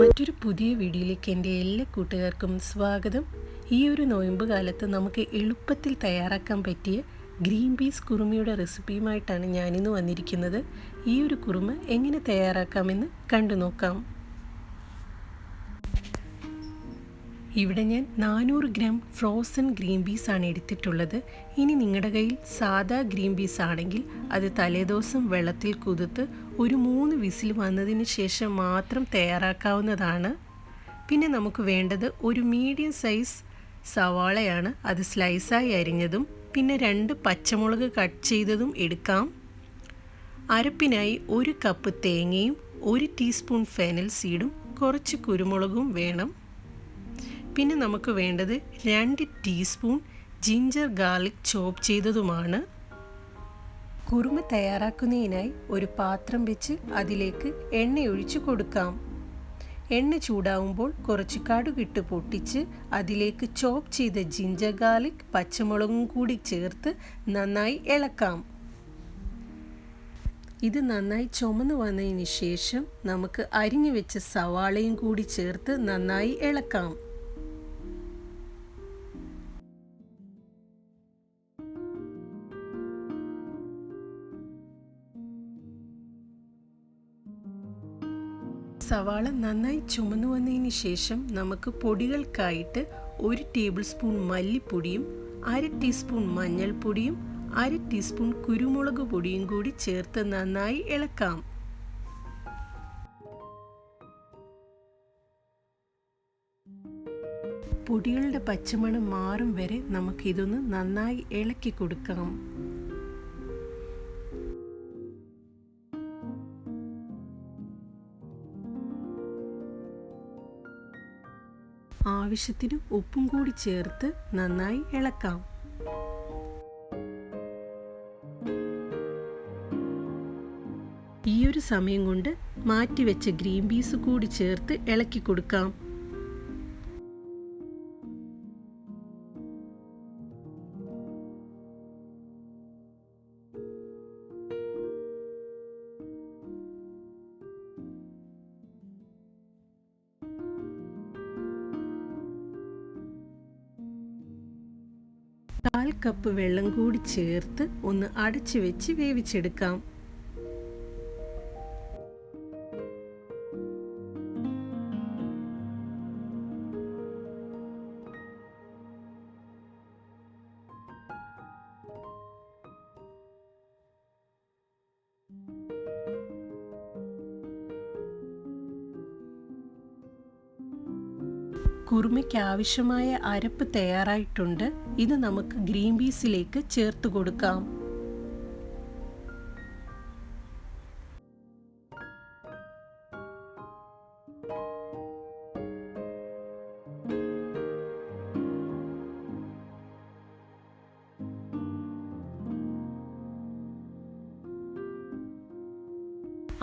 മറ്റൊരു പുതിയ വീഡിയോയിലേക്ക് എൻ്റെ എല്ലാ കൂട്ടുകാർക്കും സ്വാഗതം. ഈ ഒരു നോയമ്പ് കാലത്ത് നമുക്ക് എളുപ്പത്തിൽ തയ്യാറാക്കാൻ പറ്റിയ ഗ്രീൻ പീസ് കുറുമയുടെ റെസിപ്പിയുമായിട്ടാണ് ഞാനിന്ന് വന്നിരിക്കുന്നത്. ഈ ഒരു കുറുമ എങ്ങനെ തയ്യാറാക്കാമെന്ന് കണ്ടു നോക്കാം. ഇവിടെ ഞാൻ 400 ഗ്രാം ഫ്രോസൺ ഗ്രീൻ പീസ് ആണ് എടുത്തിട്ടുള്ളത്. ഇനി നിങ്ങളുടെ കയ്യിൽ സാദാ ഗ്രീൻ പീസ് ആണെങ്കിൽ അത് തലേദിവസം വെള്ളത്തിൽ കുതിർത്ത് ഒരു 3 വിസിൽ വന്നതിന് ശേഷം മാത്രം തയ്യാറാക്കാവുന്നതാണ്. പിന്നെ നമുക്ക് വേണ്ടത് ഒരു മീഡിയം സൈസ് സവാളയാണ്. അത് സ്ലൈസായി അരിഞ്ഞതും പിന്നെ 2 പച്ചമുളക് കട്ട് ചെയ്തതും എടുക്കാം. അരപ്പിനായി 1 കപ്പ് തേങ്ങയും 1 ടീസ്പൂൺ ഫെനൽ സീഡും കുറച്ച് കുരുമുളകും വേണം. പിന്നെ നമുക്ക് വേണ്ടത് 2 ടീസ്പൂൺ ജിഞ്ചർ ഗാർലിക് ചോപ്പ് ചെയ്തതുമാണ്. കുറുമ തയ്യാറാക്കുന്നതിനായി ഒരു പാത്രം വെച്ച് അതിലേക്ക് എണ്ണ ഒഴിച്ചു കൊടുക്കാം. എണ്ണ ചൂടാവുമ്പോൾ കുറച്ച് കടുകിട്ട് പൊട്ടിച്ച് അതിലേക്ക് ചോപ്പ് ചെയ്ത ജിഞ്ചർ ഗാർലിക് പച്ചമുളകും കൂടി ചേർത്ത് നന്നായി ഇളക്കാം. ഇത് നന്നായി ചുമന്ന് വന്നതിന് ശേഷം നമുക്ക് അരിഞ്ഞു വെച്ച സവാളയും കൂടി ചേർത്ത് നന്നായി ഇളക്കാം. സവാള നന്നായി ചുമന്നു വന്നതിന് ശേഷം നമുക്ക് പൊടികൾക്കായിട്ട് 1 ടേബിൾ സ്പൂൺ മല്ലിപ്പൊടിയും 1/2 ടീസ്പൂൺ മഞ്ഞൾപ്പൊടിയും 1/2 ടീസ്പൂൺ കുരുമുളക് പൊടിയും കൂടി ചേർത്ത് നന്നായി ഇളക്കാം. പൊടികളുടെ പച്ചമണം മാറും വരെ നമുക്കിതൊന്ന് നന്നായി ഇളക്കി കൊടുക്കാം. ആവശ്യത്തിന് ഉപ്പും കൂടി ചേർത്ത് നന്നായി ഇളക്കാം. ഈ ഒരു സമയം കൊണ്ട് മാറ്റിവെച്ച ഗ്രീൻ പീസ് കൂടി ചേർത്ത് ഇളക്കി കൊടുക്കാം. കാൽ കപ്പ് വെള്ളം കൂടി ചേർത്ത് ഒന്ന് അടച്ചു വെച്ച് വേവിച്ചെടുക്കാം. കുറുമയ്ക്ക് ആവശ്യമായ അരപ്പ് തയ്യാറായിട്ടുണ്ട്. ഇത് നമുക്ക് ഗ്രീൻ പീസിലേക്ക് ചേർത്ത് കൊടുക്കാം.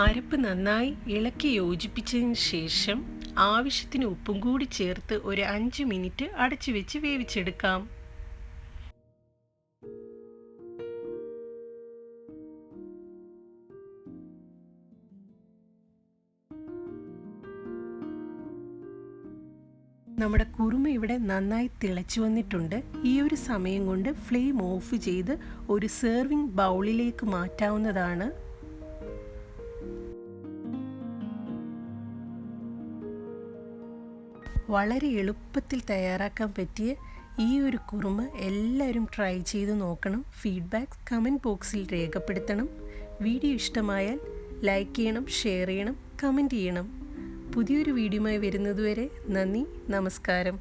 അരപ്പ് നന്നായി ഇളക്കി യോജിപ്പിച്ചതിന് ശേഷം ആവശ്യത്തിന് ഉപ്പും കൂടി ചേർത്ത് ഒരു 5 മിനിറ്റ് അടച്ചു വെച്ച് വേവിച്ചെടുക്കാം. നമ്മുടെ കുറുമ ഇവിടെ നന്നായി തിളച്ചു വന്നിട്ടുണ്ട്. ഈ ഒരു സമയം കൊണ്ട് ഫ്ലെയിം ഓഫ് ചെയ്ത് ഒരു സെർവിങ് ബൗളിലേക്ക് മാറ്റാവുന്നതാണ്. വളരെ എളുപ്പത്തിൽ തയ്യാറാക്കാൻ പറ്റിയ ഈ ഒരു കുറുമ എല്ലാവരും ട്രൈ ചെയ്ത് നോക്കണം. ഫീഡ്ബാക്ക് കമൻറ്റ് ബോക്സിൽ രേഖപ്പെടുത്തണം. വീഡിയോ ഇഷ്ടമായാൽ ലൈക്ക് ചെയ്യണം, ഷെയർ ചെയ്യണം, കമൻറ്റ് ചെയ്യണം. പുതിയൊരു വീഡിയോയുമായി വരുന്നതുവരെ നന്ദി, നമസ്കാരം.